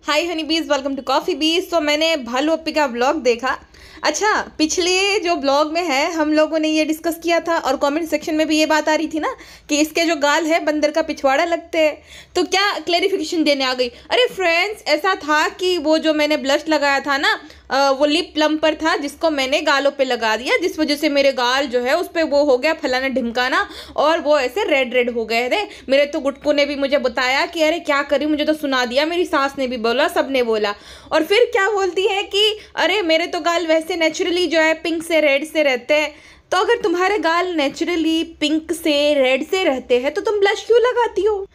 हाय हनी बीज, welcome to coffee बीज। तो मैंने भालू अप्पी का ब्लॉग देखा। अच्छा, पिछले जो ब्लॉग में है हम लोगों ने ये डिस्कस किया था और कमेंट सेक्शन में भी ये बात आ रही थी ना कि इसके जो गाल है बंदर का पिछवाड़ा लगते हैं। तो क्या क्लेरिफिकेशन देने आ गई। अरे फ्रेंड्स, ऐसा था कि वो जो मैंने ब्लश लगाया था ना, वो लिप प्लम्पर था जिसको मैंने गालों पे लगा दिया, जिस वजह से मेरे गाल जो है उस पर वो हो गया फलाना ढिमकाना और वो ऐसे रेड रेड हो गए थे। मेरे तो गुटकू ने भी मुझे बताया कि अरे क्या करी, मुझे तो सुना दिया, मेरी सास ने भी बोला, सबने बोला। और फिर क्या बोलती है कि अरे मेरे तो गाल वैसे नेचुरली जो है पिंक से रेड से रहते हैं। तो अगर तुम्हारे गाल नेचुरली पिंक से रेड से रहते हैं तो तुम ब्लश क्यों लगाती हो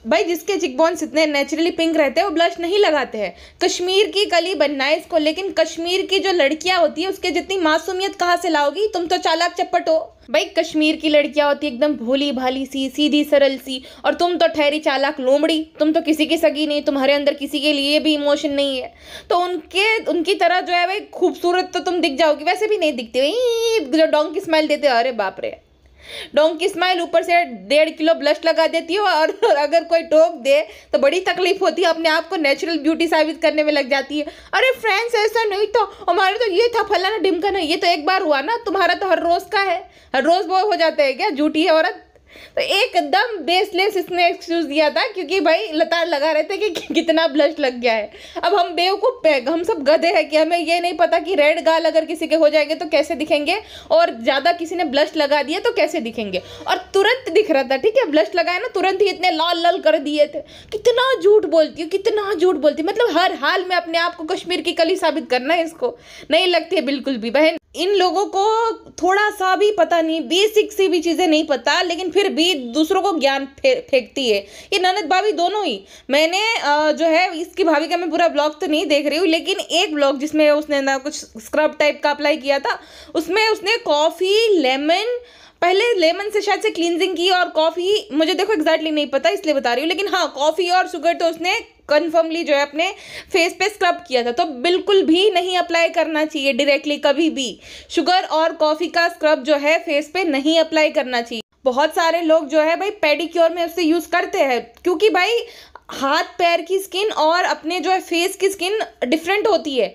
भाई? जिसके चिकबोन्स इतने नेचुरली पिंक रहते हैं वो ब्लश नहीं लगाते हैं। कश्मीर की कली बनना है इसको, लेकिन कश्मीर की जो लड़कियां होती है उसके जितनी मासूमियत कहाँ से लाओगी? तुम तो चालाक चप्पट हो भाई। कश्मीर की लड़कियां होती है एकदम भोली भाली सी, सीधी सरल सी, और तुम तो ठहरी चालाक लोमड़ी। तुम तो किसी की सगी नहीं, तुम्हारे अंदर किसी के लिए भी इमोशन नहीं है। तो उनकी तरह जो है भाई खूबसूरत तो तुम दिख जाओगी, वैसे भी नहीं दिखती भाई। जो डोंकी स्माइल देते हो, अरे बाप रे, डोंकी स्माइल, ऊपर से 1.5 किलो ब्लश लगा देती हो और अगर कोई टोक दे तो बड़ी तकलीफ होती है, अपने आप को नेचुरल ब्यूटी साबित करने में लग जाती है। अरे फ्रेंड्स, ऐसा नहीं था, हमारे तो ये था फलाना ढिमकाना। ये तो एक बार हुआ ना, तुम्हारा तो हर रोज का है, हर रोज वो हो जाता है क्या? झूठी है औरत। तो एकदम बेसलेस इसने एक्सक्यूज दिया था क्योंकि भाई लताड़ लगा रहे थे कि कितना ब्लश लग गया है। अब हम बेवकूफ, हम सब गधे हैं कि हमें ये नहीं पता कि रेड गाल अगर किसी के हो जाएंगे तो कैसे दिखेंगे, और ज्यादा किसी ने ब्लश लगा दिया तो कैसे दिखेंगे। और तुरंत दिख रहा था, ठीक है, ब्लश लगाया ना तुरंत ही इतने लाल लाल कर दिए थे। कितना झूठ बोलती हूँ, कितना झूठ बोलती, मतलब हर हाल में अपने आप को कश्मीर की कली साबित करना है। इसको नहीं लगती है बिल्कुल भी बहन। इन लोगों को थोड़ा सा भी पता नहीं, बेसिक सी भी चीजें नहीं पता, लेकिन फिर भी दूसरों को ज्ञान फेंकती है। ये ननद भाभी दोनों ही। मैंने जो है इसकी भाभी का मैं पूरा ब्लॉग तो नहीं देख रही हूँ, लेकिन एक ब्लॉग जिसमें उसने ना कुछ स्क्रब टाइप का अप्लाई किया था, उसमें उसने कॉफी, लेमन, पहले लेमन से शायद से क्लींजिंग की और कॉफ़ी, मुझे देखो एग्जैक्टली नहीं पता इसलिए बता रही हूँ, लेकिन हाँ कॉफ़ी और शुगर तो उसने कन्फर्मली जो है अपने फेस पे स्क्रब किया था। तो बिल्कुल भी नहीं अप्लाई करना चाहिए डायरेक्टली, कभी भी शुगर और कॉफ़ी का स्क्रब जो है फेस पे नहीं अप्लाई करना चाहिए। बहुत सारे लोग जो है भाई पेडिक्योर में उससे यूज़ करते हैं, क्योंकि भाई हाथ पैर की स्किन और अपने जो है फेस की स्किन डिफरेंट होती है।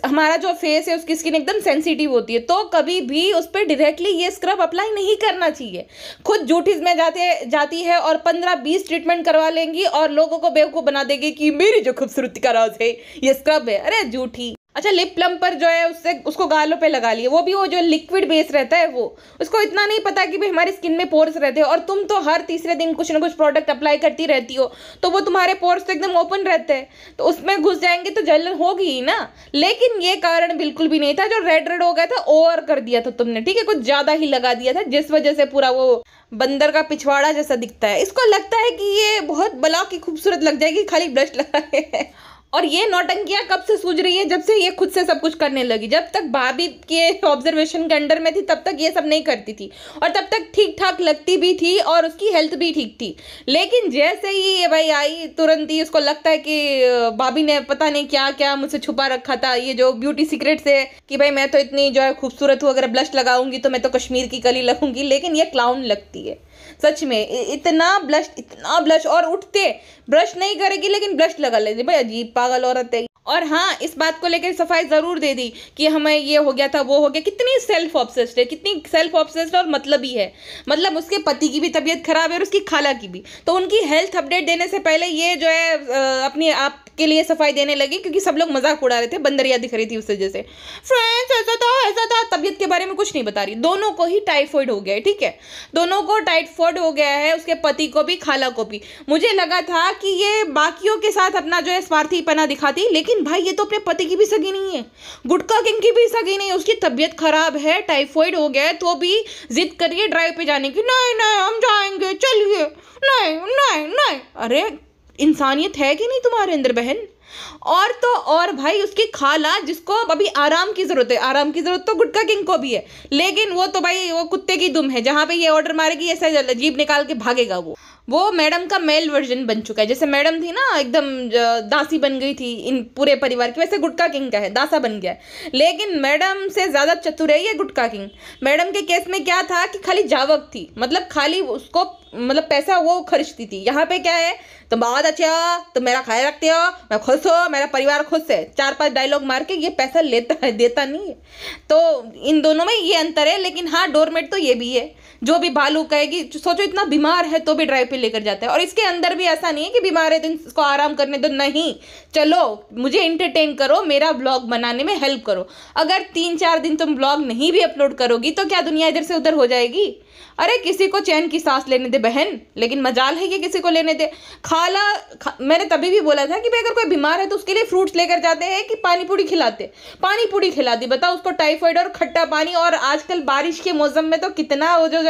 हमारा जो फेस है उसकी स्किन एकदम सेंसिटिव होती है, तो कभी भी उस पर डायरेक्टली ये स्क्रब अप्लाई नहीं करना चाहिए। खुद झूठी में जाती है और 15-20 ट्रीटमेंट करवा लेंगी और लोगों को बेवकूफ़ बना देगी कि मेरी जो खूबसूरती का राज है ये स्क्रब है। अरे झूठी। अच्छा, लिप प्लम्पर जो है उसको गालों पे लगा लिए, वो भी वो जो लिक्विड बेस रहता है वो। उसको इतना नहीं पता कि भाई हमारी स्किन में पोर्स रहते हैं, और तुम तो हर तीसरे दिन कुछ ना कुछ प्रोडक्ट अप्लाई करती रहती हो, तो वो तुम्हारे पोर्स तो एकदम ओपन रहते हैं, तो उसमें घुस जाएंगे तो जलन होगी ही ना। लेकिन ये कारण बिल्कुल भी नहीं था। जो रेड रेड हो गया था ओवर कर दिया था तुमने, ठीक है, कुछ ज्यादा ही लगा दिया था, जिस वजह से पूरा वो बंदर का पिछवाड़ा जैसा दिखता है। इसको लगता है कि ये बहुत बला की खूबसूरत लग जाएगी खाली ब्लश लगाए है। और ये नौटंकियां कब से सूझ रही है? जब से ये खुद से सब कुछ करने लगी। जब तक भाभी के ऑब्जर्वेशन के अंडर में थी तब तक ये सब नहीं करती थी, और तब तक ठीक ठाक लगती भी थी और उसकी हेल्थ भी ठीक थी। लेकिन जैसे ही ये भाई आई, तुरंत ही उसको लगता है कि भाभी ने पता नहीं क्या क्या मुझसे छुपा रखा था, ये जो ब्यूटी सीक्रेट्स है कि भाई मैं तो इतनी जो है खूबसूरत हूँ, अगर ब्लश लगाऊंगी तो मैं तो कश्मीर की कली लगूंगी। लेकिन ये क्लाउन लगती है सच में। इतना ब्लश और उठते ब्रश नहीं करेगी लेकिन ब्लश लगा लेती। भाई अजीब पागल औरत है। और हाँ, इस बात को लेकर सफाई जरूर दे दी कि हमें ये हो गया था, वो हो गया। कितनी सेल्फ ऑब्सेस्ड है, कितनी सेल्फ ऑब्सेस्ड और मतलब ही है। मतलब उसके पति की भी तबीयत खराब है और उसकी खाला की भी, तो उनकी हेल्थ अपडेट देने से पहले ये जो है अपनी आप के लिए सफाई देने लगी, क्योंकि सब लोग मजाक उड़ा रहे थे, बंदरिया दिख रही थी उस वजह से। फ्रेंड्स, ऐसा था, तबीयत के बारे में कुछ नहीं बता रही। दोनों को ही टाइफाइड हो गया है, ठीक है, दोनों को टाइफाइड हो गया है, उसके पति को भी खाला को भी। मुझे लगा था कि ये बाकियों के साथ अपना जो है स्वार्थीपना दिखाती, लेकिन भाई ये तो अपने पति की भी सगी नहीं है, गुटका किंग की भी सगी नहीं है। उसकी तबीयत खराब है, टाइफाइड हो गया है, तो भी जिद करिए ड्राइव पे जाने की। नहीं नहीं हम जाएंगे, चलिए, नहीं नहीं नहीं। अरे इंसानियत है कि नहीं तुम्हारे अंदर बहन? और तो और भाई उसकी खाला, जिसको अभी आराम की जरूरत है, आराम की जरूरत तो गुटका किंग को भी है, लेकिन वो तो भाई वो कुत्ते की दुम है, जहां पे ये ऑर्डर मारेगी ऐसा जीभ निकाल के भागेगा वो। वो मैडम का मेल वर्जन बन चुका है। जैसे मैडम थी ना एकदम दासी बन गई थी इन पूरे परिवार की, वैसे गुटका किंग का है, दासा बन गया है। लेकिन मैडम से ज़्यादा चतुर है ये गुटका किंग। मैडम के केस में क्या था कि खाली जावक थी, मतलब खाली उसको मतलब पैसा वो खर्चती थी। यहाँ पे क्या है, तुम बहुत अच्छे हो, तुम मेरा ख्याल रखते हो, मैं खुश हो, मेरा परिवार खुश है, 4-5 डायलॉग मार के ये पैसा लेता है, देता नहीं है। तो इन दोनों में ये अंतर है। लेकिन हाँ, डोरमेट तो ये भी है, जो भी भालू कहेगी, सोचो इतना बीमार है तो भी ड्राइव पे लेकर जाता है। और इसके अंदर भी ऐसा नहीं है कि बीमार है तो इसको आराम करने दो, नहीं, चलो मुझे इंटरटेन करो, मेरा ब्लॉग बनाने में हेल्प करो। अगर 3-4 दिन तुम ब्लॉग नहीं भी अपलोड करोगी तो क्या दुनिया इधर से उधर हो जाएगी? अरे किसी को चैन की सांस लेने दे बहन, लेकिन मजाल है कि किसी को लेने दे। मैंने तभी भी बोला था कि भाई अगर कोई बीमार है तो उसके लिए फ्रूट्स लेकर जाते हैं कि पानी पूरी खिलाते, पानी पूरी खिला दी, बताओ उसको टाइफाइड और खट्टा पानी। और आजकल बारिश के मौसम में तो कितना वो जो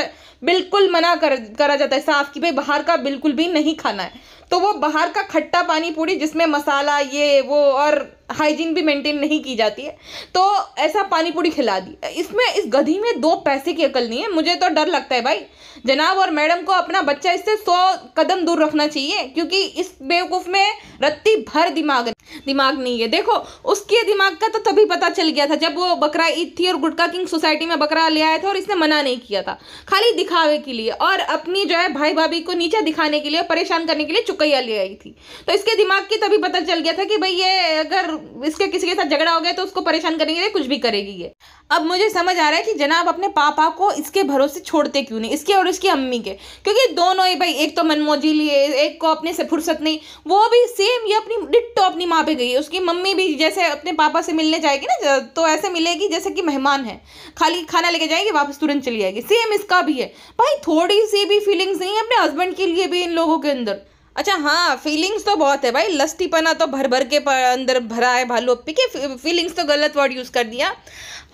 बिल्कुल मना करा जाता है साफ कि भाई बाहर का बिल्कुल भी नहीं खाना है। तो वो बाहर का खट्टा पानी पूरी जिसमें मसाला ये वो और हाइजीन भी मेंटेन नहीं की जाती है, तो ऐसा पानी पूरी खिला दी। इसमें इस गधी में 2 पैसे की अकल नहीं है। मुझे तो डर लगता है भाई जनाब और मैडम को अपना बच्चा इससे 100 कदम दूर रखना चाहिए, क्योंकि इस बेवकूफ़ में रत्ती भर दिमाग नहीं है। देखो उसके दिमाग का तो तभी पता चल गया था जब वो बकरा ईद थी और गुटका किंग सोसाइटी में बकरा ले आया था और इसने मना नहीं किया था, खाली दिखावे के लिए और अपनी जो है भाई भाभी को नीचे दिखाने के लिए, परेशान करने के लिए चुकैया ले आई थी। तो इसके दिमाग की तभी पता चल गया था कि भाई ये अगर इसके किसी के साथ झगड़ा हो गया तो उसको परेशान करने के लिए कुछ भी करेगी ये। अब मुझे समझ आ रहा है कि जनाब अपने पापा को इसके भरोसे छोड़ते क्यों नहीं, इसके और इसकी अम्मी के, क्योंकि दोनों ही भाई, एक तो मनमौजी लिए, एक को अपने से फुर्सत नहीं, वो भी सेम ये अपनी डिट्टो अपनी माँ पे गई है। उसकी मम्मी भी जैसे अपने पापा से मिलने जाएगी ना तो ऐसे मिलेगी जैसे कि मेहमान है, खाली खाना लेके जाएगी वापस तुरंत चली जाएगी। सेम इसका भी है भाई, थोड़ी सी भी फीलिंग्स नहीं है अपने हस्बैंड के लिए भी इन लोगों के अंदर। अच्छा हाँ, फीलिंग्स तो बहुत है भाई, लस्टीपना तो भर भर के अंदर भरा है भालू अप्पी के। फीलिंग्स तो गलत वर्ड यूज़ कर दिया,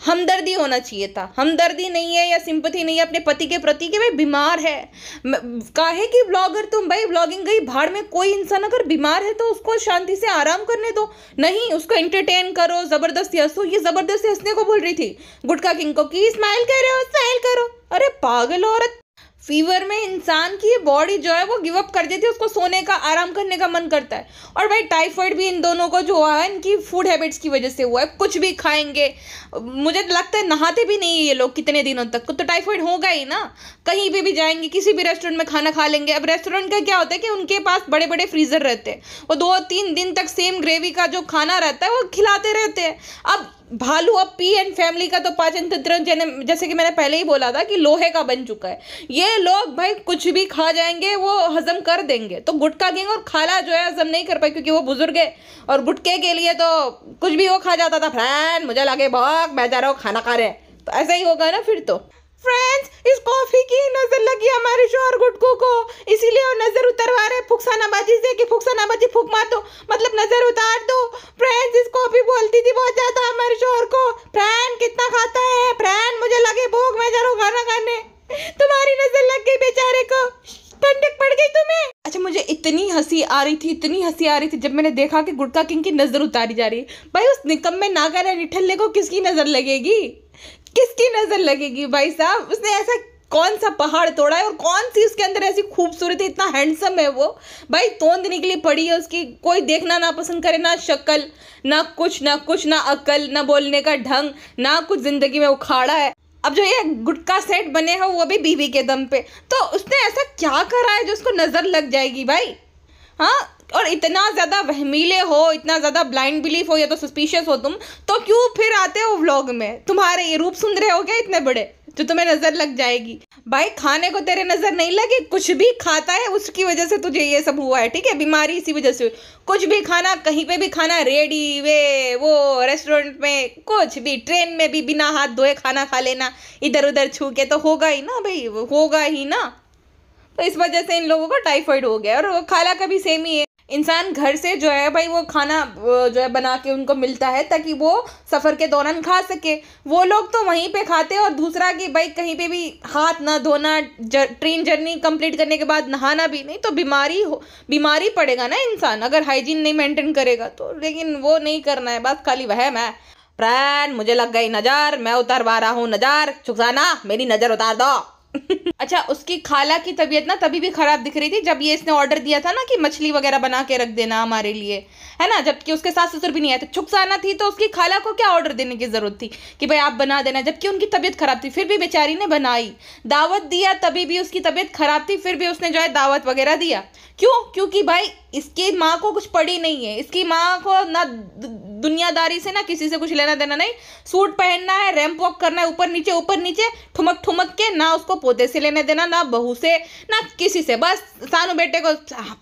हमदर्दी होना चाहिए था। हमदर्दी नहीं है या सिंपैथी नहीं है अपने पति के प्रति कि भाई बीमार है। काहे कि ब्लॉगर तुम भाई, ब्लॉगिंग गई भाड़ में। कोई इंसान अगर बीमार है तो उसको शांति से आराम करने दो, नहीं उसको एंटरटेन करो, ज़बरदस्ती हंसो। ये ज़बरदस्ती हंसने को बोल रही थी गुटका किंग को कि स्माइल कर रहे हो, स्माइल करो। अरे पागल औरत, फीवर में इंसान की बॉडी जो है वो गिव अप कर देती है, उसको सोने का, आराम करने का मन करता है। और भाई टाइफाइड भी इन दोनों को जो हुआ है इनकी फूड हैबिट्स की वजह से हुआ है। कुछ भी खाएंगे, मुझे लगता है नहाते भी नहीं है ये लोग कितने दिनों तक, तो टाइफाइड होगा ही ना। कहीं पे भी जाएंगे, किसी भी रेस्टोरेंट में खाना खा लेंगे। अब रेस्टोरेंट का क्या होता है कि उनके पास बड़े बड़े फ्रीजर रहते हैं, वो 2-3 दिन तक सेम ग्रेवी का जो खाना रहता है वो खिलाते रहते हैं। अब भालू अप्पी एंड फैमिली का तो पाचन तंत्र जैसे कि मैंने पहले ही बोला था कि लोहे का बन चुका है। ये लोग भाई कुछ भी खा जाएंगे, वो हजम कर देंगे। तो गुटका किंग और खाला जो है हजम नहीं कर पाई क्योंकि वो बुजुर्ग है, और गुटके के लिए तो कुछ भी वो खा जाता था। फ्रेंड मुझे लगे बहुत, मैं जा रहा हूँ खाना खा रहे हैं, तो ऐसा ही होगा ना फिर तो। फ्रेंड्स, इस कॉफी की नजर लगी हमारे शोहर गुटकू को, इसीलिए वो नजर उतरवा रहे फुकसानाबाजी से कि फुकसानाबाजी फूक मार दो, मतलब नजर उतार दो। फ्रेंड्स, इस कॉफी बोलती थी बहुत ज्यादा हमारे शोहर को, फ्रेंड कितना खाता है, फ्रेंड मुझे लगे भूख, मैं जा रहा हूँ खाना खाने। तुम्हारी नजर लग गई बेचारे को, ठंडक पड़ गई तुम्हें। अच्छा, मुझे इतनी हंसी आ रही थी जब मैंने देखा कि गुटका किंग की नजर उतारी जा रही है। भाई उस निकम्मे नागा निठल्ले को किसकी नजर लगेगी, किसकी नजर लगेगी भाई साहब? उसने ऐसा कौन सा पहाड़ तोड़ा है और कौन सी उसके अंदर ऐसी खूबसूरती, इतना हैंडसम है वो भाई, तोंद निकली पड़ी है उसकी। कोई देखना ना पसंद करे, ना शक्ल, ना कुछ, ना अकल, ना बोलने का ढंग, ना कुछ जिंदगी में उखाड़ा है। अब जो ये गुटका सेट बने हैं वो भी बीवी के दम पे, तो उसने ऐसा क्या करा है जो उसको नजर लग जाएगी भाई? हाँ, और इतना ज़्यादा वहमीले हो, इतना ज़्यादा ब्लाइंड बिलीफ हो या तो सस्पिशियस हो तुम, तो क्यों फिर आते हो व्लॉग में? तुम्हारे ये रूप सुंदर हो क्या इतने बड़े जो तुम्हें नज़र लग जाएगी? भाई खाने को तेरे नज़र नहीं लगे, कुछ भी खाता है उसकी वजह से तुझे ये सब हुआ है, ठीक है? बीमारी इसी वजह से हुई। कुछ भी खाना, कहीं पे भी खाना, रेडी वे वो रेस्टोरेंट में, कुछ भी, ट्रेन में भी बिना हाथ धोए खाना खा लेना, इधर उधर छू के, तो होगा ही ना भाई, होगा ही ना। तो इस वजह से इन लोगों को टाइफाइड हो गया। और खाला का भी सेम ही है, इंसान घर से जो है भाई वो खाना जो है बना के उनको मिलता है ताकि वो सफ़र के दौरान खा सके, वो लोग तो वहीं पे खाते हैं। और दूसरा कि भाई कहीं पे भी हाथ ना धोना, ट्रेन जर्नी कंप्लीट करने के बाद नहाना भी नहीं, तो बीमारी पड़ेगा ना इंसान अगर हाइजीन नहीं मेंटेन करेगा तो। लेकिन वो नहीं करना है, बात खाली वहम है। फ्रेंड मुझे लग गई नज़र, मैं उतारवा रहा हूँ नज़र, सुखसाना मेरी नज़र उतार दो। अच्छा, उसकी खाला की तबीयत ना तभी भी खराब दिख रही थी जब ये इसने ऑर्डर दिया था ना कि मछली वगैरह बना के रख देना हमारे लिए, है ना, जबकि उसके सास ससुर भी नहीं आए थे। चुकसाना थी तो उसकी खाला को क्या ऑर्डर देने की जरूरत थी कि भाई आप बना देना, जबकि उनकी तबीयत खराब थी, फिर भी बेचारी ने बनाई। दावत दिया तभी भी उसकी तबीयत खराब थी, फिर भी उसने जो है दावत वगैरह दिया। क्यों? क्योंकि भाई इसकी माँ को कुछ पड़ी नहीं है, इसकी माँ को ना दुनियादारी से ना किसी से कुछ लेना देना नहीं। सूट पहनना है, रैंप वॉक करना है, ऊपर नीचे ठुमक ठुमक के, ना उसको पोते से लेने देना, ना बहू से, ना किसी से। बस सानू बेटे को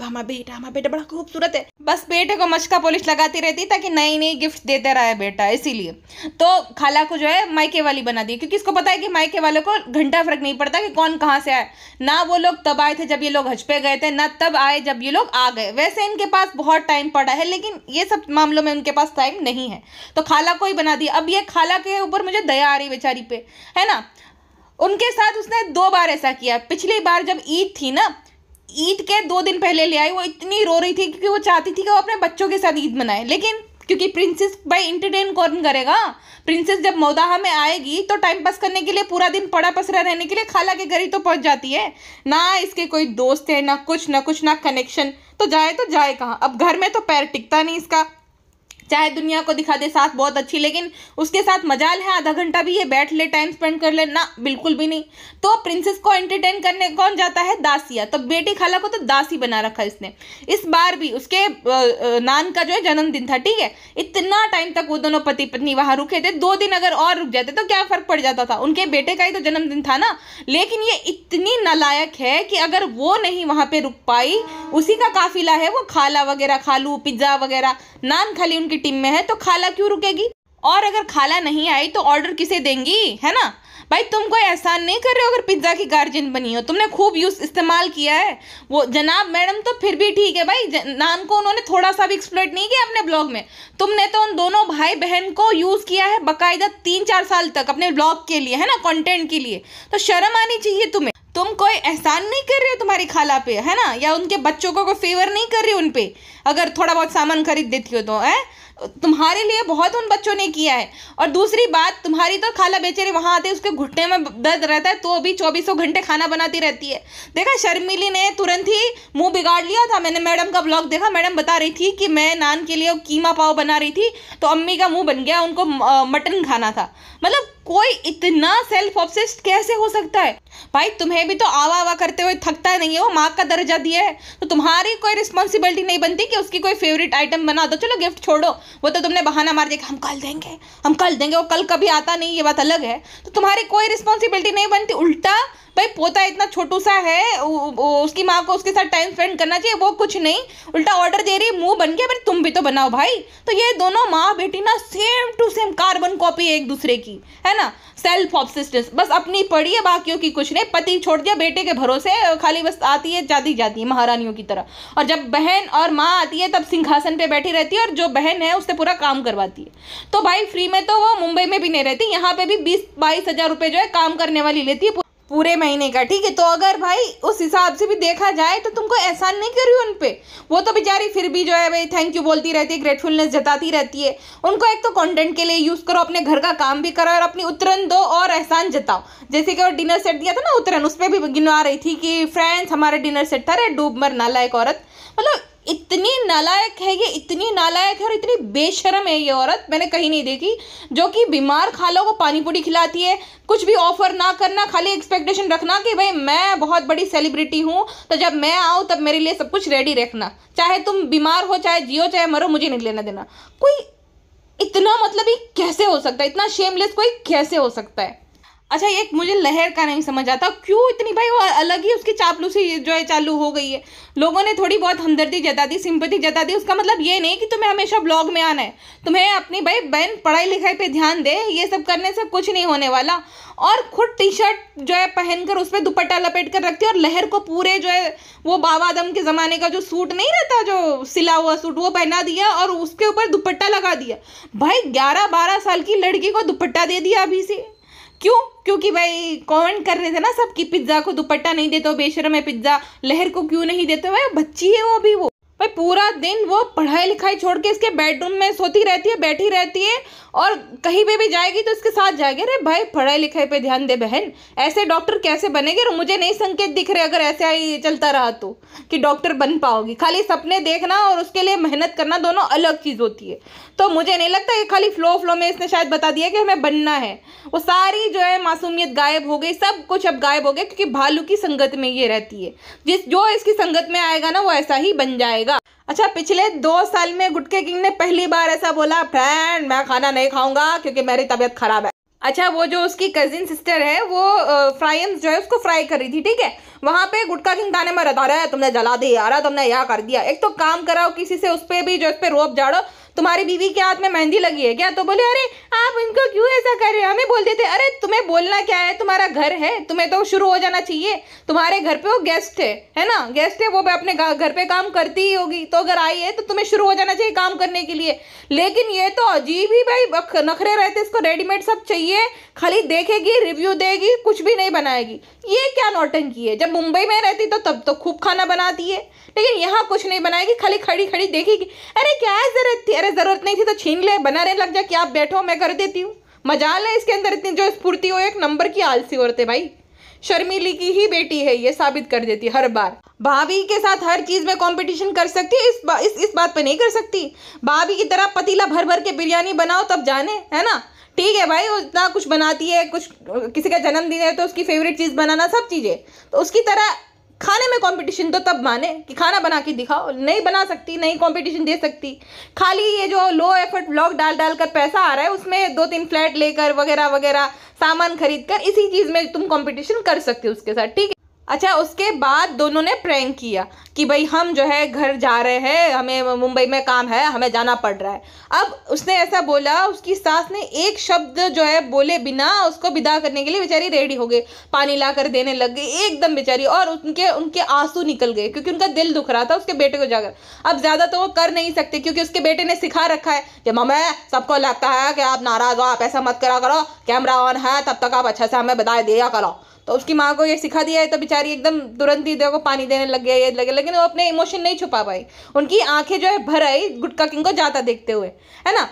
हमारा बेटा बड़ा खूबसूरत है, बस बेटे को मशका पॉलिश लगाती रहती ताकि नई नई गिफ्ट देते रहे बेटा। इसीलिए तो खाला को जो है मायके वाली बना दी, क्योंकि इसको पता है कि मायके वालों को घंटा फर्क नहीं पड़ता कि कौन कहाँ से आए। ना वो लोग तब आए थे जब ये लोग हज पे गए थे, ना तब आए जब ये लोग आ गए। वैसे इनके पास बहुत टाइम पड़ा है, लेकिन ये सब मामलों में उनके पास टाइम नहीं है, तो खाला को ही बना दिया। अब ये खाला के ऊपर मुझे दया आ रही बेचारी पे, है ना। उनके साथ उसने 2 बार ऐसा किया। पिछली बार जब ईद थी ना, ईद के 2 दिन पहले ले आई, वो इतनी रो रही थी क्योंकि वो चाहती थी कि वो अपने बच्चों के साथ ईद मनाए, लेकिन क्योंकि प्रिंसेस भाई इंटरटेन कौन करेगा। प्रिंसेस जब मौदाहा में आएगी तो टाइम पास करने के लिए, पूरा दिन पड़ा पसरा रहने के लिए खाला के घर ही तो पहुंच जाती है ना। इसके कोई दोस्त है ना कुछ ना कनेक्शन, तो जाए कहाँ। अब घर में तो पैर टिकता नहीं इसका, चाहे दुनिया को दिखा दे साथ बहुत अच्छी, लेकिन उसके साथ मजाल है आधा घंटा भी ये बैठ ले, टाइम स्पेंड कर ले ना, बिल्कुल भी नहीं। तो प्रिंसेस को एंटरटेन करने कौन जाता है? दासिया। तो बेटी खाला को तो दासी बना रखा है इसने। इस बार भी उसके नान का जो है जन्मदिन था, ठीक है, इतना टाइम तक वो दोनों पति पत्नी वहां रुके थे। 2 दिन अगर और रुक जाते तो क्या फर्क पड़ जाता था, उनके बेटे का ही तो जन्मदिन था ना। लेकिन ये इतनी नालायक है कि अगर वो नहीं वहां पे रुक पाई, उसी का काफिला है वो, खाला वगैरह, खालू, पिज्जा वगैरह, नान खाली उनकी टीम में है, तो खाला क्यों रुकेगी? और अगर खाला नहीं आई तो ऑर्डर किसे देंगी, है ना। भाई तुम कोई एहसान नहीं कर रहे हो अगर पिज्जा की गार्जियन बनी हो, तुमने खूब यूज इस्तेमाल किया है। वो जनाब मैडम तो फिर भी ठीक है भाई, नान को उन्होंने थोड़ा सा भी एक्सप्लॉइट नहीं किया अपने ब्लॉग में। तुमने तो उन दोनों भाई बहन को यूज किया है बकायदा 3-4 साल तक अपने ब्लॉग के लिए, है ना, कंटेंट के लिए। तो शर्म आनी चाहिए तुम्हें। तुम कोई एहसान नहीं कर रहे हो तुम्हारी खाला पे, है ना, या उनके बच्चों को कोई फेवर नहीं कर रही हो उन पे, अगर थोड़ा बहुत सामान खरीद देती हो तो, है। तुम्हारे लिए बहुत उन बच्चों ने किया है। और दूसरी बात, तुम्हारी तो खाला बेचारी वहां आते उसके घुटने में दर्द रहता है तो भी 24 घंटे खाना बनाती रहती है। देखा शर्मिली ने तुरंत ही मुंह बिगाड़ लिया था। मैंने मैडम का ब्लॉग देखा, मैडम बता रही थी कि मैं नान के लिए कीमा पाव बना रही थी तो अम्मी का मुंह बन गया, उनको मटन खाना था। मतलब कोई इतना सेल्फ ऑब्सेस्ड कैसे हो सकता है भाई? तुम्हें भी तो आवा आवा करते हुए थकता नहीं है, वो माँ का दर्जा दिया है तो तुम्हारी कोई रिस्पॉन्सिबिलिटी नहीं बनती कि उसकी कोई फेवरेट आइटम बना दो। चलो गिफ्ट छोड़ो, वो तो तुमने बहाना मार दिया कि हम कल देंगे, वो कल कभी आता नहीं, ये बात अलग है। तो तुम्हारी कोई रिस्पॉन्सिबिलिटी नहीं बनती। उल्टा भाई पोता इतना छोटू सा है, उसकी माँ को उसके साथ टाइम स्पेंड करना चाहिए, वो कुछ नहीं, उल्टा ऑर्डर दे रही, मुंह बन गया, तुम भी तो बनाओ भाई। तो ये दोनों माँ बेटी ना same to same carbon copy है एक दूसरे की, है ना। सेल्फ ऑब्सेस्ड, बस अपनी पड़ी है, बाकियों की कुछ नहीं। पति छोड़ दिया बेटे के भरोसे, खाली बस आती है जाती है महारानियों की तरह। और जब बहन और माँ आती है तब सिंहासन पे बैठी रहती है और जो बहन है उससे पूरा काम करवाती है। तो भाई फ्री में तो वो मुंबई में भी नहीं रहती, यहाँ पे भी 20-22 हज़ार रुपये जो है काम करने वाली लेती है पूरे महीने का, ठीक है। तो अगर भाई उस हिसाब से भी देखा जाए तो तुमको एहसान नहीं कर रही हो उन पे। वो तो बेचारी फिर भी जो है भाई थैंक यू बोलती रहती है, ग्रेटफुलनेस जताती रहती है। उनको एक तो कंटेंट के लिए यूज करो, अपने घर का काम भी करो और अपनी उतरन दो और एहसान जताओ। जैसे कि वो डिनर सेट दिया था ना उतरन, उस पर भी गिनवा रही थी कि फ्रेंड्स हमारा डिनर सेट था, रे डूब मर नालायक औरत। मतलब इतनी नालायक है ये, इतनी नालायक है और इतनी बेशर्म है ये औरत, मैंने कहीं नहीं देखी। जो कि बीमार खालों को पानी पूरी खिलाती है, कुछ भी ऑफर ना करना, खाली एक्सपेक्टेशन रखना कि भाई मैं बहुत बड़ी सेलिब्रिटी हूँ तो जब मैं आऊँ तब मेरे लिए सब कुछ रेडी रखना, चाहे तुम बीमार हो, चाहे जियो, चाहे मरो, मुझे नहीं लेना देना। कोई इतना मतलब ही कैसे हो सकता है, इतना शेमलेस कोई कैसे हो सकता है? अच्छा एक मुझे लहर का नहीं समझ आता, क्यों इतनी भाई वो अलग ही उसकी चापलूसी जो है चालू हो गई है। लोगों ने थोड़ी बहुत हमदर्दी जता दी, सिंपैथी जता दी, उसका मतलब ये नहीं कि तुम्हें हमेशा ब्लॉग में आना है। तुम्हें अपनी भाई बहन पढ़ाई लिखाई पे ध्यान दे, ये सब करने से कुछ नहीं होने वाला। और खुद टी शर्ट जो है पहनकर उस पर दुपट्टा लपेट कर रखती है और लहर को पूरे जो है वो बाबा आदम के ज़माने का जो सूट नहीं रहता, जो सिला हुआ सूट, वो पहना दिया और उसके ऊपर दुपट्टा लगा दिया। भाई 11-12 साल की लड़की को दुपट्टा दे दिया अभी से। क्यों? क्योंकि भाई कमेंट कर रहे थे ना, सबकी, पिज्जा को दुपट्टा नहीं देते हो, बेशर्म है पिज्जा, लहर को क्यों नहीं देते हो, बच्ची है वो अभी। वो भाई पूरा दिन वो पढ़ाई लिखाई छोड़ के इसके बेडरूम में सोती रहती है, बैठी रहती है, और कहीं पे भी जाएगी तो इसके साथ जाएगी। अरे भाई पढ़ाई लिखाई पे ध्यान दे बहन, ऐसे डॉक्टर कैसे बनेंगे? और मुझे नहीं संकेत दिख रहे अगर ऐसे ही चलता रहा तो कि डॉक्टर बन पाओगी। खाली सपने देखना और उसके लिए मेहनत करना दोनों अलग चीज़ होती है। तो मुझे नहीं लगता, ये खाली फ्लो में इसने शायद बता दिया कि हमें बनना है। वो सारी जो है मासूमियत गायब हो गई, सब कुछ अब गायब हो गया, क्योंकि भालू की संगत में ये रहती है। जो इसकी संगत में आएगा ना वो ऐसा ही बन जाएगा। अच्छा, पिछले 2 साल में गुटके किंग ने पहली बार ऐसा बोला, फ्रेंड मैं खाना नहीं खाऊंगा क्योंकि मेरी तबीयत खराब है। अच्छा, वो जो उसकी कजिन सिस्टर है वो फ्राइम्स जो है उसको फ्राई कर रही थी, ठीक है। वहां पे गुटका किंग ताने में रहता है, तुमने जला दिया, अरे तुमने यह कर दिया। एक तो काम कराओ किसी से, उस पर भी जो उस पर रोप झाड़ो, तुम्हारी बीवी के हाथ में मेहंदी लगी है क्या? तो बोले अरे आप इनको क्यों ऐसा कर रहे हो? हमें बोलते थे, अरे तुम्हें बोलना क्या है, तुम्हारा घर है, तुम्हें तो शुरू हो जाना चाहिए। तुम्हारे घर पे वो गेस्ट है ना, गेस्ट है, वो अपने घर पे काम करती ही होगी, तो अगर आई है तो तुम्हें शुरू हो जाना चाहिए काम करने के लिए। लेकिन ये तो अजीब ही भाई नखरे रहते, इसको रेडीमेड सब चाहिए, खाली देखेगी, रिव्यू देगी, कुछ भी नहीं बनाएगी। ये क्या नौटंकी है? जब मुंबई में रहती तो तब तो खूब खाना बनाती है, लेकिन यहाँ कुछ नहीं बनाएगी, खाली खड़ी खड़ी देखेगी। अरे क्या जरूरत थी? अरे जरूरत नहीं थी तो छीन ले, बनाने लग जा कि आप बैठो मैं कर देती हूँ। मजाल है इसके अंदर इतनी जो स्फूर्ति हो, एक नंबर की आलसी औरत है भाई। शर्मिली की ही बेटी है, ये साबित कर देती है हर बार। भाभी के साथ हर चीज में कंपटीशन कर सकती है, इस बात पे नहीं कर सकती। भाभी की तरह पतीला भर भर के बिरयानी बनाओ तब जाने, है ना। ठीक है भाई, वो इतना कुछ बनाती है, कुछ किसी का जन्मदिन है तो उसकी फेवरेट चीज़ बनाना, सब चीज़ें, तो उसकी तरह खाने में कंपटीशन तो तब माने कि खाना बना के दिखाओ। नहीं बना सकती, नहीं कंपटीशन दे सकती। खाली ये जो लो एफर्ट व्लॉग डाल कर पैसा आ रहा है, उसमें 2-3 फ्लैट लेकर वगैरह वगैरह सामान खरीद कर इसी चीज़ में तुम कंपटीशन कर सकते हो उसके साथ, ठीक है। अच्छा, उसके बाद दोनों ने प्रैंक किया कि भाई हम जो है घर जा रहे हैं, हमें मुंबई में काम है, हमें जाना पड़ रहा है। अब उसने ऐसा बोला, उसकी सास ने एक शब्द जो है बोले बिना उसको विदा करने के लिए बेचारी रेडी हो गई, पानी ला कर देने लग गई एकदम बेचारी, और उनके आंसू निकल गए क्योंकि उनका दिल दुख रहा था उसके बेटे को जाकर। अब ज़्यादा तो वो कर नहीं सकते क्योंकि उसके बेटे ने सिखा रखा है कि मम्मी सबको लगता है कि आप नाराज़ हो, आप ऐसा मत करा करो, कैमरा ऑन है तब तक आप अच्छा से हमें बधाई दिया करो। तो उसकी माँ को ये सिखा दिया है, तो बेचारी एकदम तुरंत ही देखो पानी देने लग गया, ये लगे, लेकिन वो अपने इमोशन नहीं छुपा पाई। उनकी आंखें जो है भर आई गुटका किंग को जाता देखते हुए, है ना।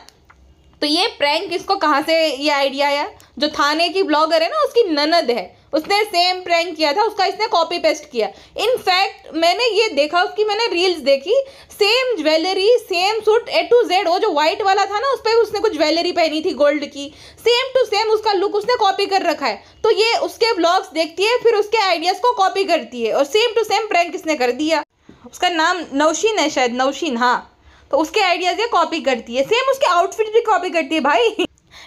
तो ये प्रैंक इसको कहाँ से ये आइडिया आया? जो थाने की ब्लॉगर है ना, उसकी ननद है, उसने सेम प्रैंक किया था, उसका इसने कॉपी पेस्ट किया। इनफैक्ट मैंने ये देखा, उसकी मैंने रील्स देखी, same jewellery, same suit A to Z, वो जो व्हाइट वाला था ना उस पर उसने कुछ ज्वेलरी पहनी थी गोल्ड की, सेम टू सेम उसका लुक उसने कॉपी कर रखा है। तो ये उसके ब्लॉग्स देखती है, फिर उसके आइडियाज़ को कॉपी करती है, और सेम टू सेम प्रैंक इसने कर दिया। उसका नाम नौशीन है शायद, नौशीन, हाँ। तो उसके आइडियाज़ ये कॉपी करती है, सेम उसके आउटफिट भी कॉपी करती है भाई।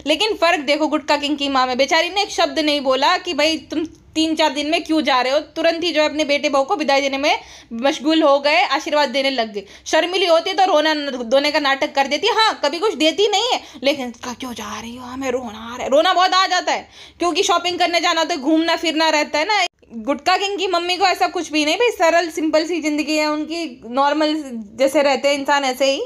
लेकिन फ़र्क देखो गुटका किंग की माँ में, बेचारी ने एक शब्द नहीं बोला कि भाई तुम 3-4 दिन में क्यों जा रहे हो, तुरंत ही जो है अपने बेटे बहू को विदाई देने में मशगूल हो गए, आशीर्वाद देने लग गए। शर्मिली होती तो रोना धोने का नाटक कर देती, हाँ कभी कुछ देती नहीं है, लेकिन क्यों जा रही हो, हमें रोना आ रहा है, रोना बहुत आ जाता है क्योंकि शॉपिंग करने जाना तो घूमना फिरना रहता है ना। गुटका किंग की मम्मी को ऐसा कुछ भी नहीं भाई, सरल सिंपल सी जिंदगी है उनकी, नॉर्मल जैसे रहते हैं इंसान ऐसे ही।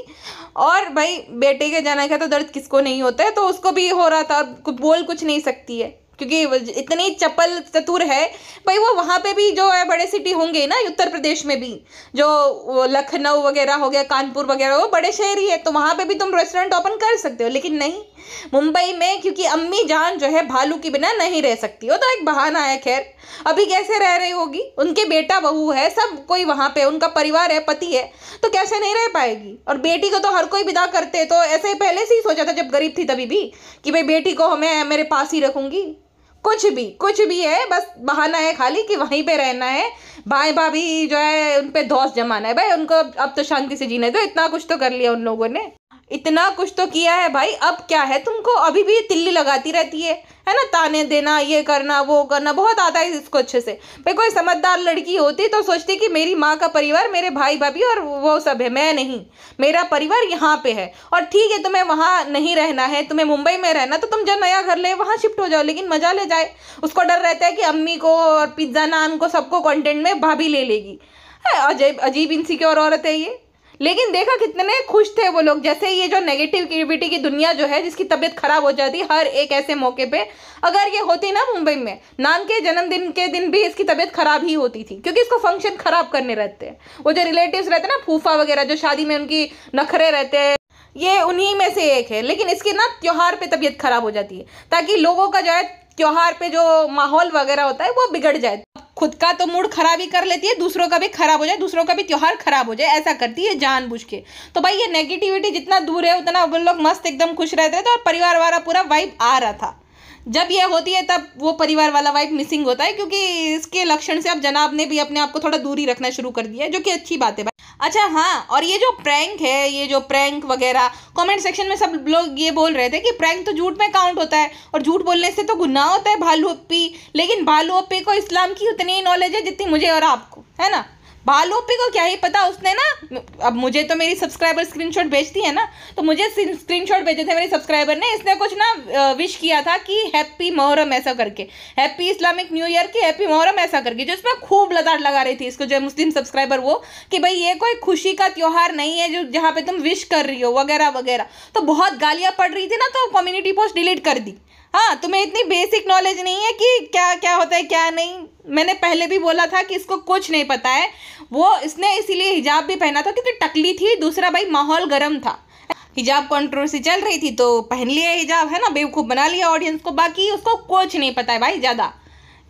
और भाई बेटे के जाने का तो दर्द किसको नहीं होता है, तो उसको भी हो रहा था, बोल कुछ नहीं सकती है क्योंकि इतनी चपल चतुर है भाई। वो वहाँ पे भी जो है बड़े सिटी होंगे ना उत्तर प्रदेश में भी, जो लखनऊ वगैरह हो गया, कानपुर वगैरह, वो बड़े शहर ही है, तो वहाँ पे भी तुम रेस्टोरेंट ओपन कर सकते हो। लेकिन नहीं, मुंबई में क्योंकि अम्मी जान जो है भालू के बिना नहीं रह सकती, हो तो एक बहाना है। खैर अभी कैसे रह रही होगी, उनके बेटा बहू है, सब कोई वहाँ पे, उनका परिवार है, पति है, तो कैसे नहीं रह पाएगी। और बेटी को तो हर कोई विदा करते, तो ऐसे पहले से ही सोचा था जब गरीब थी तभी भी कि भाई बेटी को मैं मेरे पास ही रखूंगी। कुछ भी है, बस बहाना है खाली कि वहीं पे रहना है, भाई भाभी जो है उन पे धौंस जमाना है भाई, उनको अब तो शांति से जीने दो। इतना कुछ तो कर लिया उन लोगों ने, इतना कुछ तो किया है भाई, अब क्या है तुमको? अभी भी तिल्ली लगाती रहती है ना, ताने देना, ये करना वो करना, बहुत आता है इसको अच्छे से। भाई कोई समझदार लड़की होती तो सोचती कि मेरी माँ का परिवार, मेरे भाई भाभी और वो सब है, मैं नहीं, मेरा परिवार यहाँ पे है। और ठीक है तुम्हें वहाँ नहीं रहना है, तुम्हें मुंबई में रहना, तो तुम जब नया घर ले वहाँ शिफ्ट हो जाओ, लेकिन मजा ले जाए। उसको डर रहता है कि अम्मी को और पिज्ज़ा नान को सबको कंटेंट में भाभी ले लेगी। अजीब इनसिक्योर औरत है ये। लेकिन देखा कितने खुश थे वो लोग। जैसे ये जो नेगेटिविटी की दुनिया जो है, जिसकी तबीयत खराब हो जाती है हर एक ऐसे मौके पे, अगर ये होती ना मुंबई में, नान के जन्मदिन के दिन भी इसकी तबीयत खराब ही होती थी, क्योंकि इसको फंक्शन खराब करने रहते हैं। वो जो रिलेटिव्स रहते हैं ना, फूफा वगैरह, जो शादी में उनकी नखरे रहते हैं, ये उन्हीं में से एक है। लेकिन इसकी ना त्योहार पे तबीयत खराब हो जाती है, ताकि लोगों का जो है त्योहार पे जो माहौल वगैरह होता है वो बिगड़ जाए। खुद का तो मूड खराब ही कर लेती है, दूसरों का भी खराब हो जाए, दूसरों का भी त्योहार खराब हो जाए, ऐसा करती है जानबूझ के। तो भाई ये नेगेटिविटी जितना दूर है उतना वो लोग मस्त एकदम खुश रहते थे, और परिवार वाला पूरा वाइब आ रहा था। जब ये होती है तब वो परिवार वाला वाइब मिसिंग होता है, क्योंकि इसके लक्षण से अब जनाब ने भी अपने आप को थोड़ा दूरी रखना शुरू कर दिया है, जो कि अच्छी बात है भाई। अच्छा हाँ, और ये जो प्रैंक है, ये जो प्रैंक वगैरह, कमेंट सेक्शन में सब लोग ये बोल रहे थे कि प्रैंक तो झूठ में काउंट होता है, और झूठ बोलने से तो गुनाह होता है भालू अप्पी। लेकिन भालू अप्पी को इस्लाम की उतनी ही नॉलेज है जितनी मुझे और आपको है ना। भालू अप्पी को क्या ही पता, उसने ना, अब मुझे तो मेरी सब्सक्राइबर स्क्रीनशॉट भेजती है ना, तो मुझे स्क्रीनशॉट भेजे थे मेरे सब्सक्राइबर ने। इसने कुछ ना विश किया था कि हैप्पी मोहर्रम ऐसा करके, हैप्पी इस्लामिक न्यू ईयर की हैप्पी मोहर्रम ऐसा करके, जो इसमें खूब लताड़ लगा रही थी इसको, जो मुस्लिम सब्सक्राइबर वो, कि भाई ये कोई खुशी का त्योहार नहीं है जो जहाँ पे तुम विश कर रही हो वगैरह वगैरह। तो बहुत गालियाँ पड़ रही थी ना, तो कम्युनिटी पोस्ट डिलीट कर दी। हाँ, तुम्हें इतनी बेसिक नॉलेज नहीं है कि क्या क्या होता है क्या नहीं। मैंने पहले भी बोला था कि इसको कुछ नहीं पता है। वो इसने इसीलिए हिजाब भी पहना था क्योंकि टकली थी, दूसरा भाई माहौल गर्म था, हिजाब कंट्रोवर्सी चल रही थी तो पहन लिया हिजाब, है ना, बेवकूफ़ बना लिया ऑडियंस को। बाकी उसको कुछ नहीं पता है भाई, ज़्यादा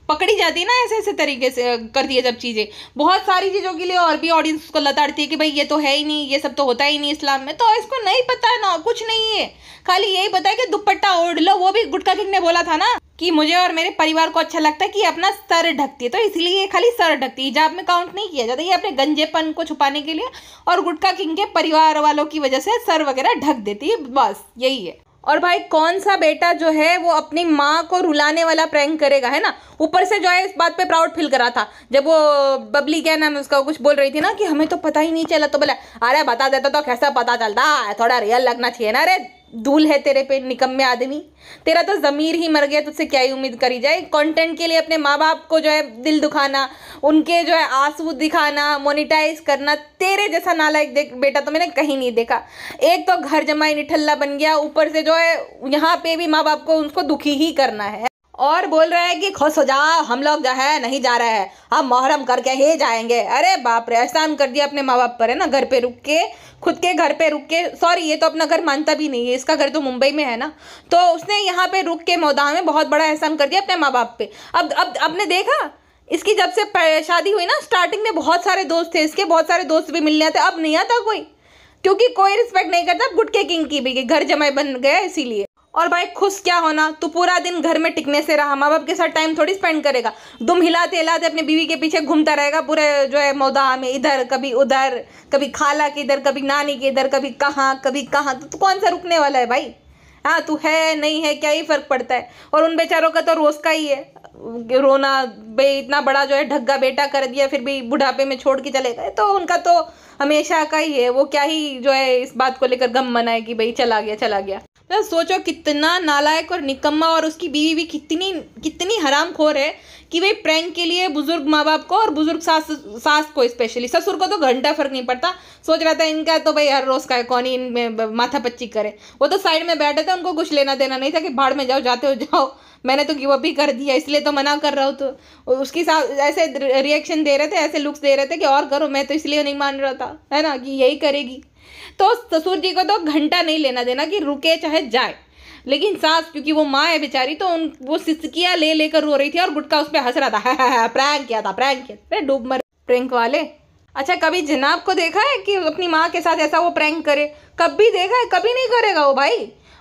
पकड़ी जाती है ना ऐसे ऐसे तरीके से करती है जब चीज़ें। बहुत सारी चीज़ों के लिए और भी ऑडियंस को लताड़ती है कि भाई ये तो है ही नहीं, ये सब तो होता ही नहीं इस्लाम में। तो इसको नहीं पता है ना, कुछ नहीं है, खाली यही पता है कि दुपट्टा ओढ़ लो। वो भी गुटखा किंग ने बोला था ना कि मुझे और मेरे परिवार को अच्छा लगता है कि अपना सर ढकती है, तो इसलिए ये खाली सर ढकती है, हिजाब में काउंट नहीं किया जाता। ये अपने गंजेपन को छुपाने के लिए और गुटखा किंग के परिवार वालों की वजह से सर वगैरह ढक देती है, बस यही है। और भाई कौन सा बेटा जो है वो अपनी माँ को रुलाने वाला प्रैंक करेगा, है ना। ऊपर से जो है इस बात पे प्राउड फील कर रहा था, जब वो बबली, क्या नाम है उसका, कुछ बोल रही थी ना कि हमें तो पता ही नहीं चला, तो बोला अरे बता देता तो कैसा पता चलता, थोड़ा रियल लगना चाहिए ना। अरे धूल है तेरे पे निकम्मे आदमी, तेरा तो ज़मीर ही मर गया, तुझसे क्या ही उम्मीद करी जाए। कंटेंट के लिए अपने माँ बाप को जो है दिल दुखाना, उनके जो है आंसू दिखाना, मोनिटाइज करना, तेरे जैसा नालायक देख बेटा तो मैंने कहीं नहीं देखा। एक तो घर जमाई निठल्ला बन गया, ऊपर से जो है यहाँ पे भी माँ बाप को उसको दुखी ही करना है, और बोल रहा है कि खुश हो जाओ, हम लोग जो है नहीं जा रहे हैं, हम मुहर्रम करके ही जाएंगे। अरे बाप रे, एहसान कर दिया अपने माँ बाप पर, है ना, घर पे रुक के, खुद के घर पे रुक के। सॉरी, ये तो अपना घर मानता भी नहीं है, इसका घर तो मुंबई में है ना, तो उसने यहाँ पे रुक के मौदा में बहुत बड़ा एहसान कर दिया अपने माँ बाप पे। अब आपने देखा इसकी जब से शादी हुई ना, स्टार्टिंग में बहुत सारे दोस्त थे इसके, बहुत सारे दोस्त भी मिलने आते, अब नहीं आता कोई, क्योंकि कोई रिस्पेक्ट नहीं करता गुटके किंग की भी, घर जमाई बन गया इसीलिए। और भाई खुश क्या होना, तू पूरा दिन घर में टिकने से रहा, माँ बाप के साथ टाइम थोड़ी स्पेंड करेगा, दुम हिलाते हिलाते अपनी बीवी के पीछे घूमता रहेगा पूरे जो है मौदा में, इधर कभी उधर, कभी खाला के इधर, कभी नानी के इधर, कभी कहाँ कभी कहाँ। तो तू कौन सा रुकने वाला है भाई। हाँ, तू है नहीं है क्या ही फर्क पड़ता है। और उन बेचारों का तो रोज का ही है रोना, भाई इतना बड़ा जो है ढग्गा बेटा कर दिया, फिर भी बुढ़ापे में छोड़ के चले गए, तो उनका तो हमेशा का ही है। वो क्या ही जो है इस बात को लेकर गम मनाए कि भाई चला गया चला गया। तो सोचो कितना नालायक और निकम्मा, और उसकी बीवी भी कितनी हरामखोर है कि भाई प्रैंक के लिए बुजुर्ग माँ बाप को और बुजुर्ग सास को, स्पेशली ससुर को तो घंटा फर्क नहीं पड़ता, सोच रहा था इनका तो भाई हर रोज का है, कौन ही इनमें माथा पच्ची करे। वो तो साइड में बैठे थे, उनको कुछ लेना देना नहीं था कि भाड़ में जाओ, जाते हो जाओ, मैंने तो गिव अप ही कर दिया, इसलिए तो मना कर रहा हूँ। तो उसकी सास ऐसे रिएक्शन दे रहे थे, ऐसे लुक्स दे रहे थे कि और करो, मैं तो इसलिए नहीं मान रहा था, है ना, कि यही करेगी। तो ससुर जी को तो घंटा नहीं लेना देना कि रुके चाहे जाए, लेकिन सास क्योंकि वो माँ है बेचारी, तो वो सिसकियाँ ले लेकर रो रही थी, और गुटका उस पर हंस रहा था, प्रैंक किया था, प्रैंक किया। अरे डूब मर प्रैंक वाले। अच्छा, कभी जनाब को देखा है कि अपनी माँ के साथ ऐसा वो प्रैंक करे? कभी देखा है? कभी नहीं करेगा वो भाई।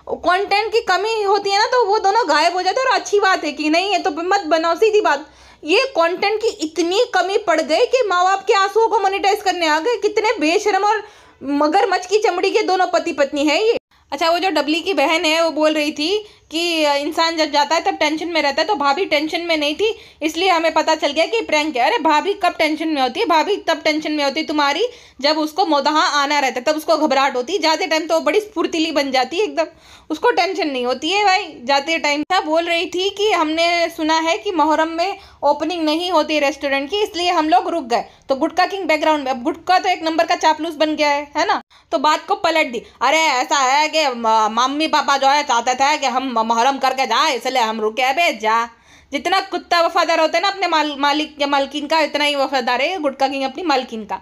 कंटेंट की कमी होती है ना, तो वो दोनों गायब हो जाते हैं। और अच्छी बात है कि नहीं है तो मत बनाओ, सीधी बात। ये कंटेंट की इतनी कमी पड़ गई कि माँ बाप के आंसुओं को मोनेटाइज करने आ गए। कितने बेशरम और मगरमच्छ की चमड़ी के दोनों पति पत्नी है ये। अच्छा, वो जो डबली की बहन है वो बोल रही थी कि इंसान जब जाता है तब टेंशन में रहता है, तो भाभी टेंशन में नहीं थी, इसलिए हमें पता चल गया कि प्रैंक है। अरे भाभी कब टेंशन में होती है? भाभी तब टेंशन में होती है तुम्हारी जब उसको मोदहा आना रहता है, तब उसको घबराहट होती है। जाते टाइम तो वो बड़ी स्फूर्तिली बन जाती है एकदम, उसको टेंशन नहीं होती है भाई जाते टाइम। क्या बोल रही थी कि हमने सुना है कि मुहर्रम में ओपनिंग नहीं होती रेस्टोरेंट की, इसलिए हम लोग रुक गए। तो गुटका किंग बैकग्राउंड में, अब गुटका तो एक नंबर का चापलूस बन गया है ना, तो बात को पलट दी। अरे ऐसा है कि मम्मी पापा जो है चाहते थे कि हम मुहर्रम करके जाए, इसलिए हम रुके। बे जा, जितना कुत्ता वफादार होता है ना अपने मालिक या मालकिन का, इतना ही वफादार है गुटका किंग अपनी मालकिन का।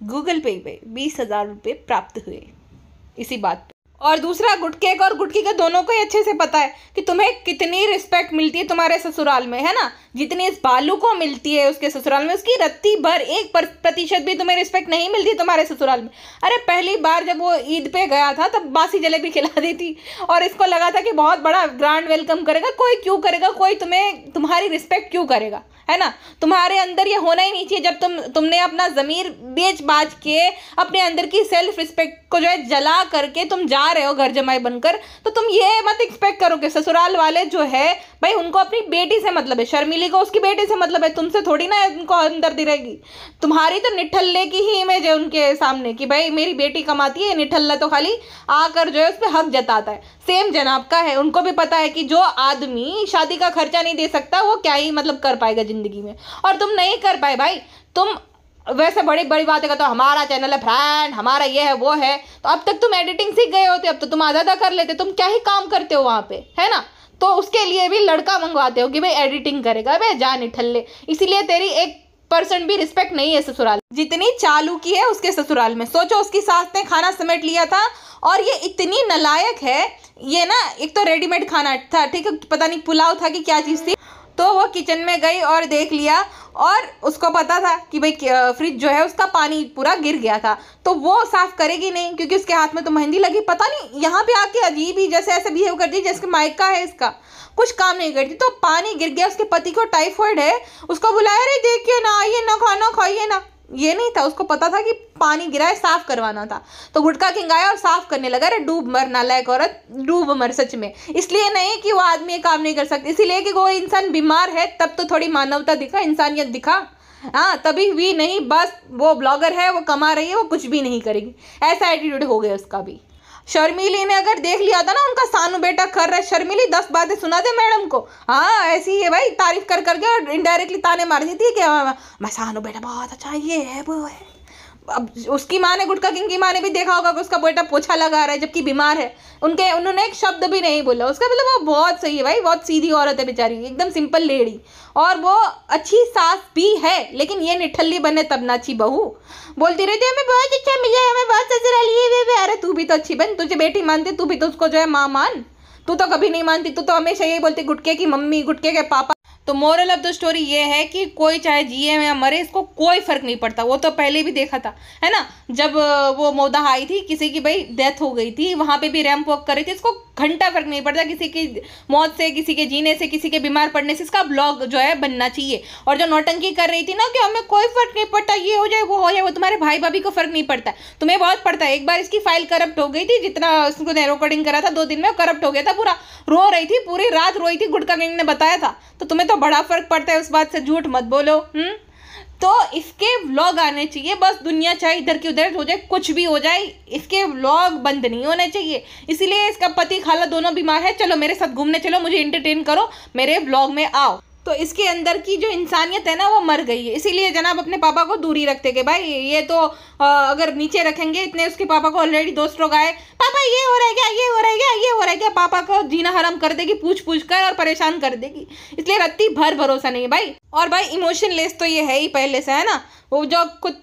गूगल पे 20,000 रुपये प्राप्त हुए इसी बात पे। और दूसरा, गुटके का और गुटकी का दोनों को ही अच्छे से पता है कि तुम्हें कितनी रिस्पेक्ट मिलती है तुम्हारे ससुराल में, है ना। जितनी इस बालू को मिलती है उसके ससुराल में, उसकी रत्ती भर 1% भी तुम्हें रिस्पेक्ट नहीं मिलती तुम्हारे ससुराल में। अरे पहली बार जब वो ईद पे गया था तब बासी जलेबी खिला दी थी, और इसको लगा था कि बहुत बड़ा ग्रैंड वेलकम करेगा। कोई क्यों करेगा? कोई तुम्हारी रिस्पेक्ट क्यों करेगा, है ना। तुम्हारे अंदर ये होना ही नहीं चाहिए। जब तुमने अपना ज़मीर बेच बाज के अपने अंदर की सेल्फ रिस्पेक्ट को जो है जला करके तुम जा रहे हो घर जमाई बनकर, तो तुम ये मत एक्सपेक्ट करो कि ससुराल वाले जो है भाई उनको अपनी बेटी से मतलब है, शर्मिली को उसकी बेटी से मतलब है, तुमसे थोड़ी ना उनको हमदर्दी रहेगी। तुम्हारी तो निठल्ले की ही इमेज है उनके सामने कि भाई मेरी बेटी कमाती है, निठल्ला तो खाली आकर जो है उस पर हक जताता है। सेम जनाब का है, उनको भी पता है कि जो आदमी शादी का खर्चा नहीं दे सकता वो क्या ही मतलब कर पाएगा जिंदगी में, और तुम नहीं कर पाए भाई। तुम वैसे बड़ी बड़ी बातें करते हो, हमारा चैनल है फ्रेंड, हमारा ये है वो है, तो अब तक तुम एडिटिंग सीख गए होते, अब तो तुम आधा कर लेते। तुम क्या ही काम करते हो वहाँ पे, है ना। तो उसके लिए भी लड़का मंगवाते हो कि भाई एडिटिंग करेगा, भाई जा निठल्ले। इसीलिए तेरी 1% भी रिस्पेक्ट नहीं है ससुराल जितनी चालू की है उसके ससुराल में। सोचो उसकी सास ने खाना समेट लिया था, और ये इतनी नालायक है, ये ना एक तो रेडीमेड खाना था, ठीक है, पता नहीं पुलाव था कि क्या चीज़ थी, तो वो किचन में गई और देख लिया, और उसको पता था कि भाई फ्रिज जो है उसका पानी पूरा गिर गया था, तो वो साफ़ करेगी नहीं क्योंकि उसके हाथ में तो मेहंदी लगी। पता नहीं यहाँ पे आके अजीब ही जैसे ऐसे बिहेव करती जैसे मायका है इसका, कुछ काम नहीं करती। तो पानी गिर गया, उसके पति को टाइफाइड है, उसको बुलाया, अरे देखिए ना, आइए ना, खाना खाइए ना। ये नहीं था, उसको पता था कि पानी गिरा है, साफ करवाना था। तो गुटका किंग आया और साफ करने लगा। अरे डूब मर नालायक औरत, डूब मर सच में। इसलिए नहीं कि वो आदमी ये काम नहीं कर सकती, इसीलिए कि वो इंसान बीमार है, तब तो थोड़ी मानवता दिखा, इंसानियत दिखा, हाँ तभी भी नहीं। बस वो ब्लॉगर है, वो कमा रही है, वो कुछ भी नहीं करेगी, ऐसा एटीट्यूड हो गया उसका भी। शर्मिली ने अगर देख लिया था ना उनका सानू बेटा कर रहा है, शर्मिली 10 बातें सुना दे मैडम को। हाँ ऐसी है भाई, तारीफ कर करके और इनडायरेक्टली ताने मार देती है कि मैं सानू बेटा बहुत अच्छा, ये है वो है। अब उसकी माँ ने, गुटका किंग की माँ ने भी देखा होगा कि उसका बेटा पोछा लगा रहा है जबकि बीमार है। उन्होंने एक शब्द भी नहीं बोला, उसका मतलब वो बहुत सही है भाई, बहुत सीधी औरत है बेचारी, एकदम सिंपल लेडी, और वो अच्छी सास भी है। लेकिन ये निठल्ली बने तब ना अच्छी बहू, बोलती रहती है हमें बहुत अच्छा मिला, हमें बहुत ससुराल ये। अरे तू भी तो अच्छी बन, तुझे बेटी मानती, तू भी तो उसको जो है माँ मान। तू तो कभी नहीं मानती, तू तो हमेशा यही बोलती गुटके की मम्मी, गुटके के पापा। तो मोरल ऑफ द स्टोरी ये है कि कोई चाहे जिए या मरे, इसको कोई फर्क नहीं पड़ता। वो तो पहले भी देखा था, है ना, जब वो मोदा आई थी, किसी की भाई डेथ हो गई थी, वहाँ पे भी रैंप वॉक कर रही थी, इसको घंटा फर्क नहीं पड़ता किसी की मौत से, किसी के जीने से, किसी के बीमार पड़ने से। इसका ब्लॉग जो है बनना चाहिए। और जो नौटंकी कर रही थी ना कि हमें कोई फर्क नहीं पड़ता, ये हो जाए वो हो जाए, वो तुम्हारे भाई भाभी को फर्क नहीं पड़ता, तुम्हें बहुत पड़ता है। एक बार इसकी फाइल करप्ट हो गई थी, जितना उसको रिकॉर्डिंग करा था 2 दिन में करप्ट हो गया था पूरा, रो रही थी, पूरी रात रोई थी, गुटका किंग ने बताया था। तो तुम्हें तो बड़ा फर्क पड़ता है उस बात से, झूठ मत बोलो। तो इसके व्लॉग आने चाहिए, बस दुनिया चाहे इधर की उधर हो जाए, कुछ भी हो जाए, इसके व्लॉग बंद नहीं होने चाहिए। इसीलिए इसका पति खाला दोनों बीमार है, चलो मेरे साथ घूमने चलो, मुझे एंटरटेन करो, मेरे व्लॉग में आओ। तो इसके अंदर की जो इंसानियत है ना वो मर गई है। इसीलिए जनाब अपने पापा को दूरी रखते कि भाई ये तो अगर नीचे रखेंगे, इतने उसके पापा को ऑलरेडी दोस्त लोग आए, पापा ये हो रहा है क्या, ये हो रहा है क्या, ये हो रहा है क्या, पापा को जीना हराम कर देगी, पूछ पूछ कर, और परेशान कर देगी। इसलिए रत्ती भर भरोसा नहीं है भाई। और भाई इमोशनलेस तो ये है ही पहले से, है ना। वो जो कुछ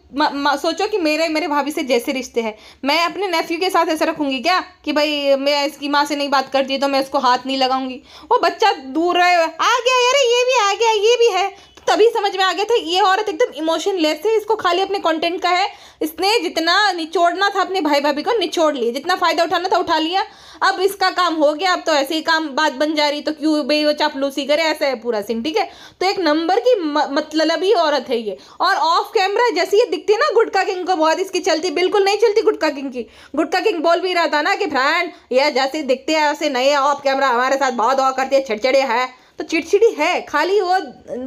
सोचो कि मेरे भाभी से जैसे रिश्ते हैं, मैं अपने नेफ्यू के साथ ऐसे रखूँगी क्या कि भाई मैं इसकी माँ से नहीं बात करती है तो मैं उसको हाथ नहीं लगाऊंगी। वो बच्चा दूर रहे, आ गया यार, ये भी आ गया, ये भी है, तो तभी समझ में आ गया था ये औरत एकदम इमोशनलेस है, इसको खाली अपने कंटेंट का है। इसने जितना निचोड़ना था अपने भाई भाभी को निचोड़ लिए, जितना फ़ायदा उठाना था उठा लिया। अब इसका काम हो गया, अब तो ऐसे ही काम बात बन जा रही, तो क्यों भाई वो चापलूसी करे, ऐसा है पूरा सीन, ठीक है। तो एक नंबर की मतलबी औरत है ये। और ऑफ कैमरा जैसे ये दिखती है ना गुटका किंग को बहुत इसकी चलती, बिल्कुल नहीं चलती गुटका किंग की। गुटका किंग बोल भी रहा था ना कि फ्रेंड ये जैसे दिखते हैं ऐसे नहीं है, ऑफ कैमरा हमारे साथ बहुत हुआ करती है, चिड़चिड़े है। तो चिड़चिड़ी है खाली वो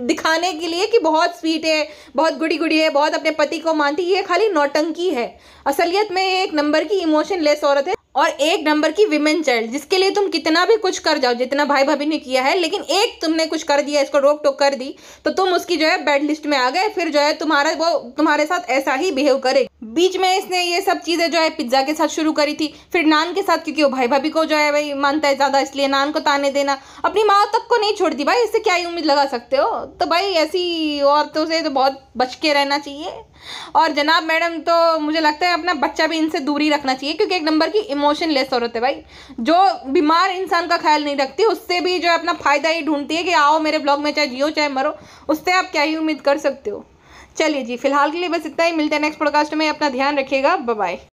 दिखाने के लिए कि बहुत स्वीट है, बहुत गुड़ी गुड़ी है, बहुत अपने पति को मानती है, ये खाली नौटंकी है। असलियत में एक नंबर की इमोशन लेस औरत है और एक नंबर की विमेन चाइल्ड, जिसके लिए तुम कितना भी कुछ कर जाओ, जितना भाई भाभी ने किया है, लेकिन एक तुमने कुछ कर दिया, इसको रोक टोक कर दी, तो तुम उसकी जो है बैड लिस्ट में आ गए। फिर जो है वो तुम्हारे साथ ऐसा ही बिहेव करे। बीच में इसने ये सब चीजें जो है पिज्जा के साथ शुरू करी थी, फिर नान के साथ, क्योंकि वो भाई भाभी को जो है भाई मानता है ज्यादा, इसलिए नान को ताने देना, अपनी माँ तक को नहीं छोड़ती। भाई इससे क्या ही उम्मीद लगा सकते हो। तो भाई ऐसी औरतों से तो बहुत बच के रहना चाहिए। और जनाब मैडम तो मुझे लगता है अपना बच्चा भी इनसे दूरी रखना चाहिए, क्योंकि एक नंबर की इमोशन लेस औरत है भाई, जो बीमार इंसान का ख्याल नहीं रखती, उससे भी जो है अपना फायदा ही ढूंढती है कि आओ मेरे ब्लॉग में, चाहे जियो चाहे मरो। उससे आप क्या ही उम्मीद कर सकते हो। चलिए जी, फिलहाल के लिए बस इतना ही, मिलते हैं नेक्स्ट पॉडकास्ट में। अपना ध्यान रखिएगा, बाय बाय।